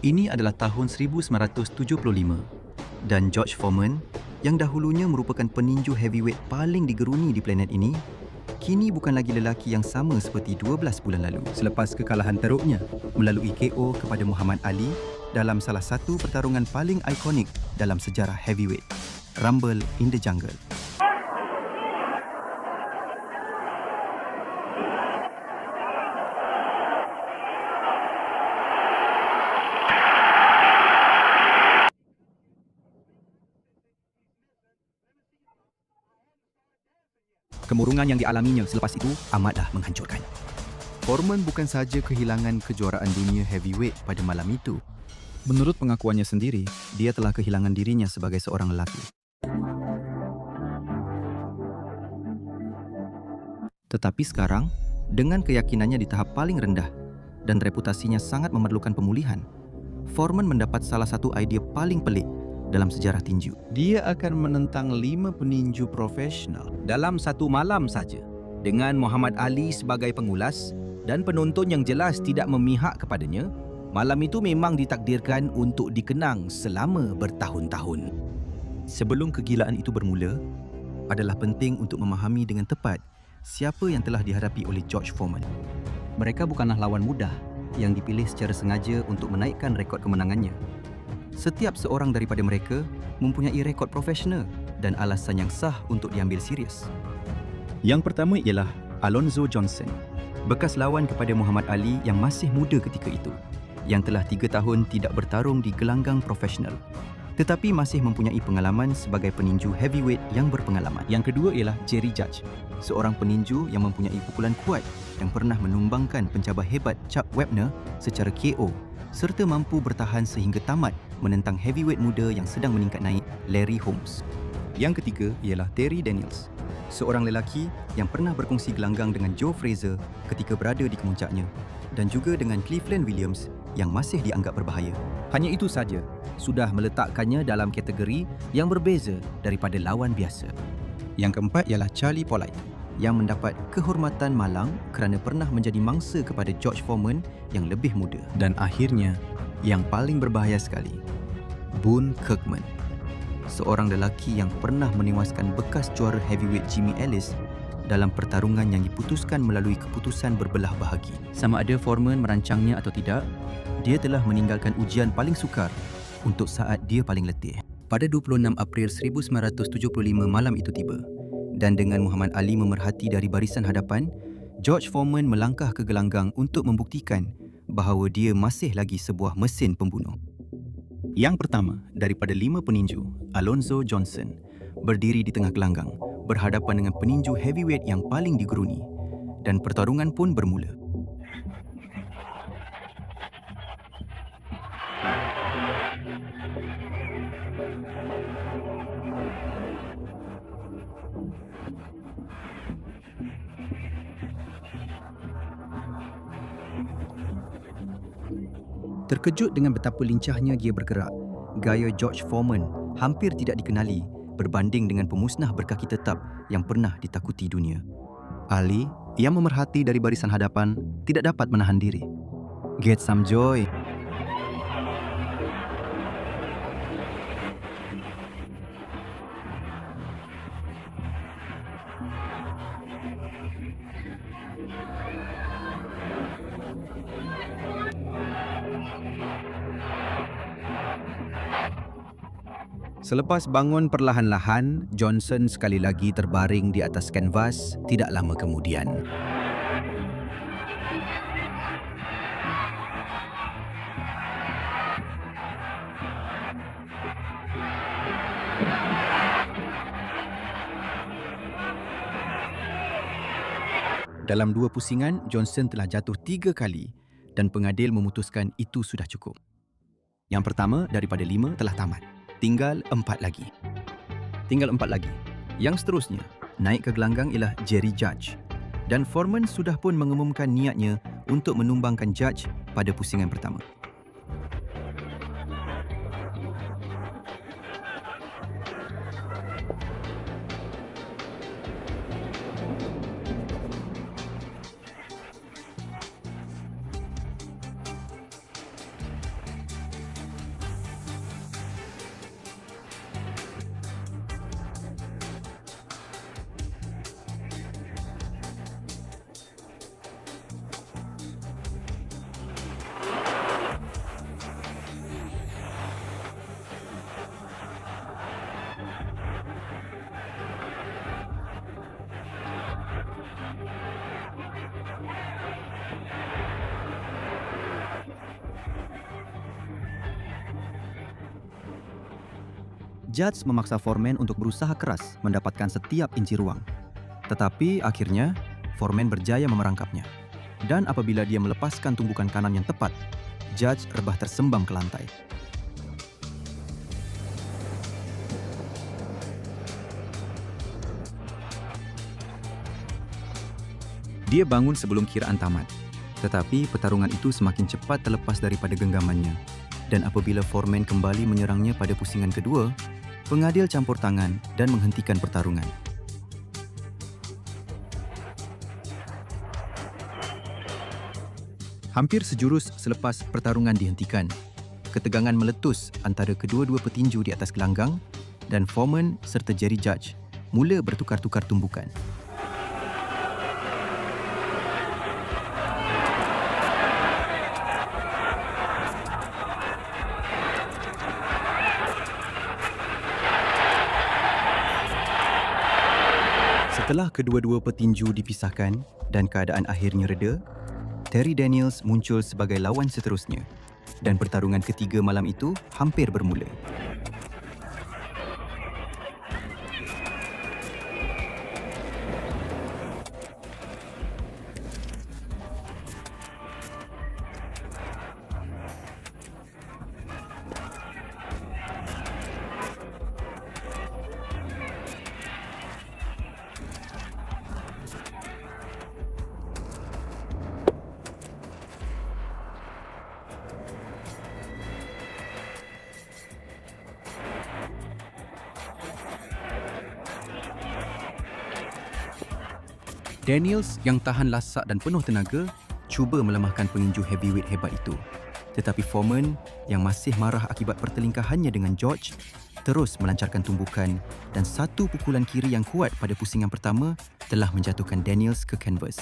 Ini adalah tahun 1975 dan George Foreman yang dahulunya merupakan peninju heavyweight paling digeruni di planet ini, kini bukan lagi lelaki yang sama seperti 12 bulan lalu selepas kekalahan teruknya melalui KO kepada Muhammad Ali dalam salah satu pertarungan paling ikonik dalam sejarah heavyweight, Rumble in the Jungle. Kemurungan yang dialaminya selepas itu amatlah menghancurkan. Foreman bukan sahaja kehilangan kejuaraan dunia heavyweight pada malam itu. Menurut pengakuannya sendiri, dia telah kehilangan dirinya sebagai seorang lelaki. Tetapi sekarang, dengan keyakinannya di tahap paling rendah dan reputasinya sangat memerlukan pemulihan, Foreman mendapat salah satu idea paling pelik dalam sejarah tinju. Dia akan menentang 5 peninju profesional dalam satu malam saja, dengan Muhammad Ali sebagai pengulas dan penonton yang jelas tidak memihak kepadanya. Malam itu memang ditakdirkan untuk dikenang selama bertahun-tahun. Sebelum kegilaan itu bermula, adalah penting untuk memahami dengan tepat siapa yang telah dihadapi oleh George Foreman. Mereka bukanlah lawan mudah yang dipilih secara sengaja untuk menaikkan rekod kemenangannya. Setiap seorang daripada mereka mempunyai rekod profesional dan alasan yang sah untuk diambil serius. Yang pertama ialah Alonzo Johnson, bekas lawan kepada Muhammad Ali yang masih muda ketika itu, yang telah 3 tahun tidak bertarung di gelanggang profesional, tetapi masih mempunyai pengalaman sebagai peninju heavyweight yang berpengalaman. Yang kedua ialah Jerry Judge, seorang peninju yang mempunyai pukulan kuat yang pernah menumbangkan pencabar hebat Chuck Wepner secara KO serta mampu bertahan sehingga tamat menentang heavyweight muda yang sedang meningkat naik, Larry Holmes. Yang ketiga ialah Terry Daniels, seorang lelaki yang pernah berkongsi gelanggang dengan Joe Frazier ketika berada di kemuncaknya dan juga dengan Cleveland Williams yang masih dianggap berbahaya. Hanya itu saja, sudah meletakkannya dalam kategori yang berbeza daripada lawan biasa. Yang keempat ialah Charlie Polite, yang mendapat kehormatan malang kerana pernah menjadi mangsa kepada George Foreman yang lebih muda. Dan akhirnya, yang paling berbahaya sekali, Boone Kirkman, seorang lelaki yang pernah menewaskan bekas juara heavyweight Jimmy Ellis dalam pertarungan yang diputuskan melalui keputusan berbelah bahagi. Sama ada Foreman merancangnya atau tidak, dia telah meninggalkan ujian paling sukar untuk saat dia paling letih. Pada 26 April 1975 malam itu tiba, dan dengan Muhammad Ali memerhati dari barisan hadapan, George Foreman melangkah ke gelanggang untuk membuktikan bahawa dia masih lagi sebuah mesin pembunuh. Yang pertama daripada 5 peninju, Alonzo Johnson, berdiri di tengah gelanggang berhadapan dengan peninju heavyweight yang paling digeruni, dan pertarungan pun bermula. Terkejut dengan betapa lincahnya dia bergerak, gaya George Foreman hampir tidak dikenali berbanding dengan pemusnah berkaki tetap yang pernah ditakuti dunia. Ali, yang memerhati dari barisan hadapan, tidak dapat menahan diri. Get some joy. Selepas bangun perlahan-lahan, Johnson sekali lagi terbaring di atas kanvas tidak lama kemudian. Dalam 2 pusingan, Johnson telah jatuh 3 kali dan pengadil memutuskan itu sudah cukup. Yang pertama daripada 5 telah tamat. Tinggal 4 lagi. Yang seterusnya, naik ke gelanggang ialah Jerry Judge. Dan Foreman sudah pun mengumumkan niatnya untuk menumbangkan Judge pada pusingan pertama. Judge memaksa Foreman untuk berusaha keras mendapatkan setiap inci ruang. Tetapi akhirnya, Foreman berjaya memerangkapnya. Dan apabila dia melepaskan tumbukan kanan yang tepat, Judge rebah tersembam ke lantai. Dia bangun sebelum kiraan tamat. Tetapi pertarungan itu semakin cepat terlepas daripada genggamannya. Dan apabila Foreman kembali menyerangnya pada pusingan kedua, pengadil campur tangan dan menghentikan pertarungan. Hampir sejurus selepas pertarungan dihentikan, ketegangan meletus antara kedua-dua petinju di atas gelanggang dan Foreman serta Jerry Judge mula bertukar-tukar tumbukan. Setelah kedua-dua petinju dipisahkan dan keadaan akhirnya reda, Terry Daniels muncul sebagai lawan seterusnya dan pertarungan ketiga malam itu hampir bermula. Daniels yang tahan lasak dan penuh tenaga cuba melemahkan peninju heavyweight hebat itu. Tetapi Foreman yang masih marah akibat pertelingkahannya dengan George terus melancarkan tumbukan dan satu pukulan kiri yang kuat pada pusingan pertama telah menjatuhkan Daniels ke kanvas.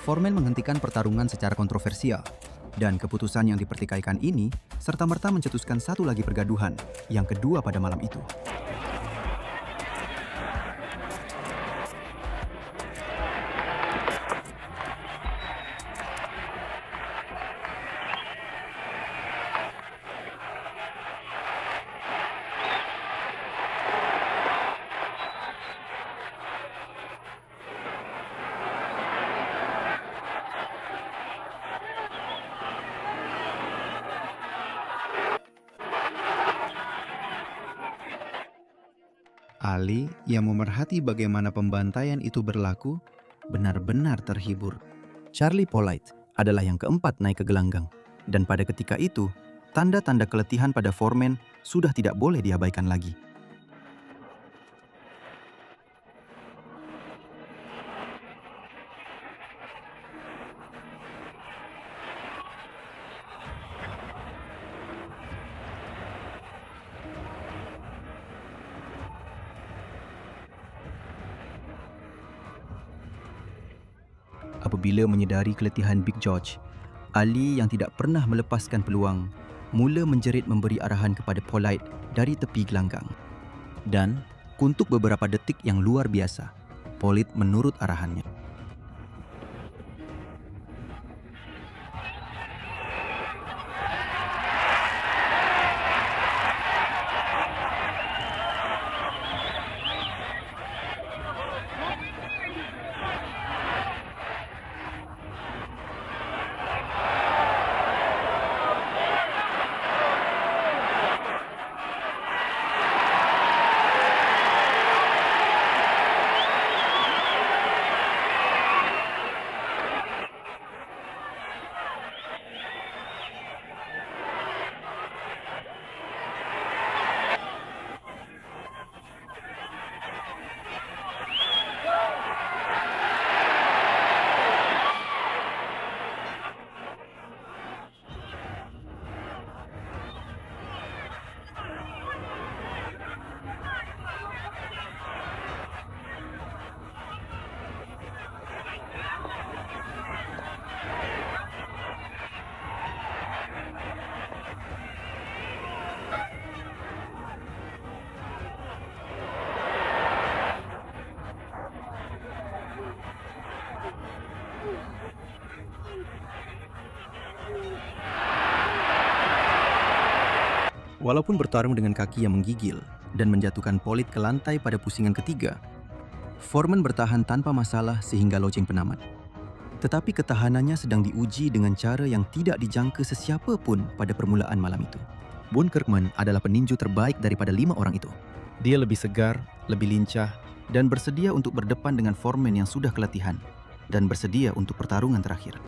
Foreman menghentikan pertarungan secara kontroversial, dan keputusan yang dipertikaikan ini serta-merta mencetuskan satu lagi pergaduhan, yang kedua pada malam itu. Ali yang memerhati bagaimana pembantaian itu berlaku benar-benar terhibur. Charlie Polite adalah yang keempat naik ke gelanggang, dan pada ketika itu, tanda-tanda keletihan pada Foreman sudah tidak boleh diabaikan lagi. Apabila menyedari keletihan Big George, Ali yang tidak pernah melepaskan peluang mula menjerit memberi arahan kepada Polite dari tepi gelanggang. Dan untuk beberapa detik yang luar biasa, Polite menurut arahannya. Walaupun bertarung dengan kaki yang menggigil dan menjatuhkan Pollitt ke lantai pada pusingan ketiga, Foreman bertahan tanpa masalah sehingga loceng penamat. Tetapi ketahanannya sedang diuji dengan cara yang tidak dijangka sesiapa pun pada permulaan malam itu. Boone Kirkman adalah peninju terbaik daripada 5 orang itu. Dia lebih segar, lebih lincah, dan bersedia untuk berdepan dengan Foreman yang sudah keletihan dan bersedia untuk pertarungan terakhir.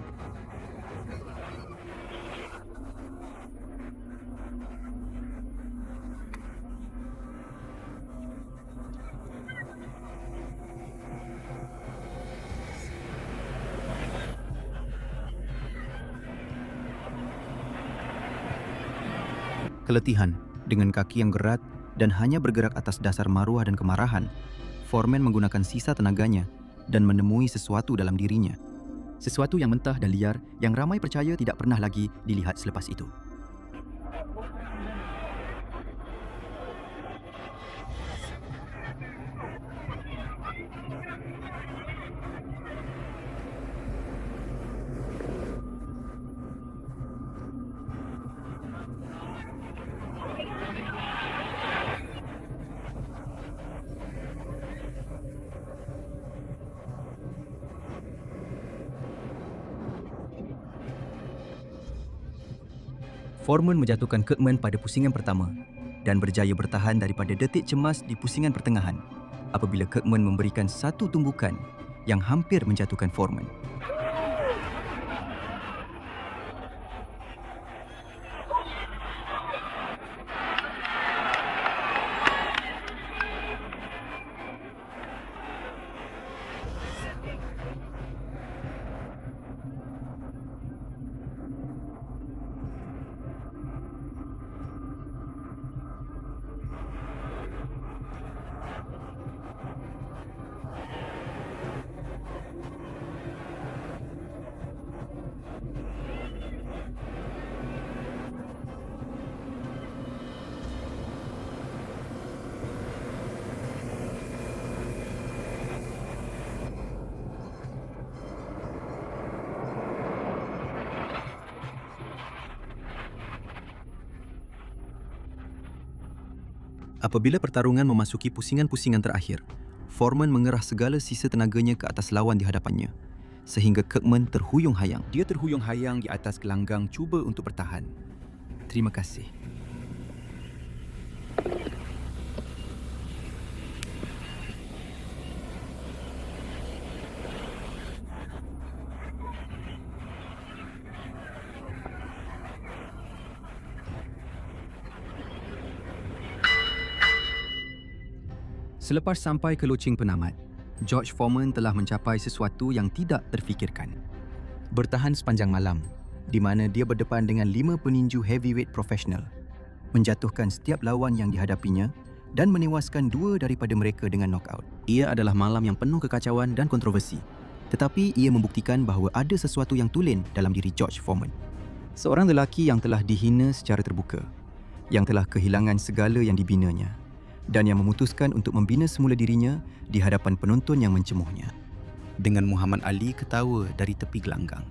Keletihan, dengan kaki yang gerat dan hanya bergerak atas dasar maruah dan kemarahan, Foreman menggunakan sisa tenaganya dan menemui sesuatu dalam dirinya. Sesuatu yang mentah dan liar yang ramai percaya tidak pernah lagi dilihat selepas itu. Foreman menjatuhkan Kirkman pada pusingan pertama dan berjaya bertahan daripada detik cemas di pusingan pertengahan apabila Kirkman memberikan satu tumbukan yang hampir menjatuhkan Foreman. Apabila pertarungan memasuki pusingan-pusingan terakhir, Foreman mengerah segala sisa tenaganya ke atas lawan di hadapannya, sehingga Kirkman terhuyung hayang. Dia terhuyung hayang di atas gelanggang cuba untuk bertahan. Terima kasih. Selepas sampai ke loceng penamat, George Foreman telah mencapai sesuatu yang tidak terfikirkan. Bertahan sepanjang malam, di mana dia berdepan dengan 5 peninju heavyweight profesional, menjatuhkan setiap lawan yang dihadapinya dan menewaskan 2 daripada mereka dengan knockout. Ia adalah malam yang penuh kekacauan dan kontroversi, tetapi ia membuktikan bahawa ada sesuatu yang tulen dalam diri George Foreman. Seorang lelaki yang telah dihina secara terbuka, yang telah kehilangan segala yang dibinanya, dan yang memutuskan untuk membina semula dirinya di hadapan penonton yang mencemuhnya. Dengan Muhammad Ali ketawa dari tepi gelanggang.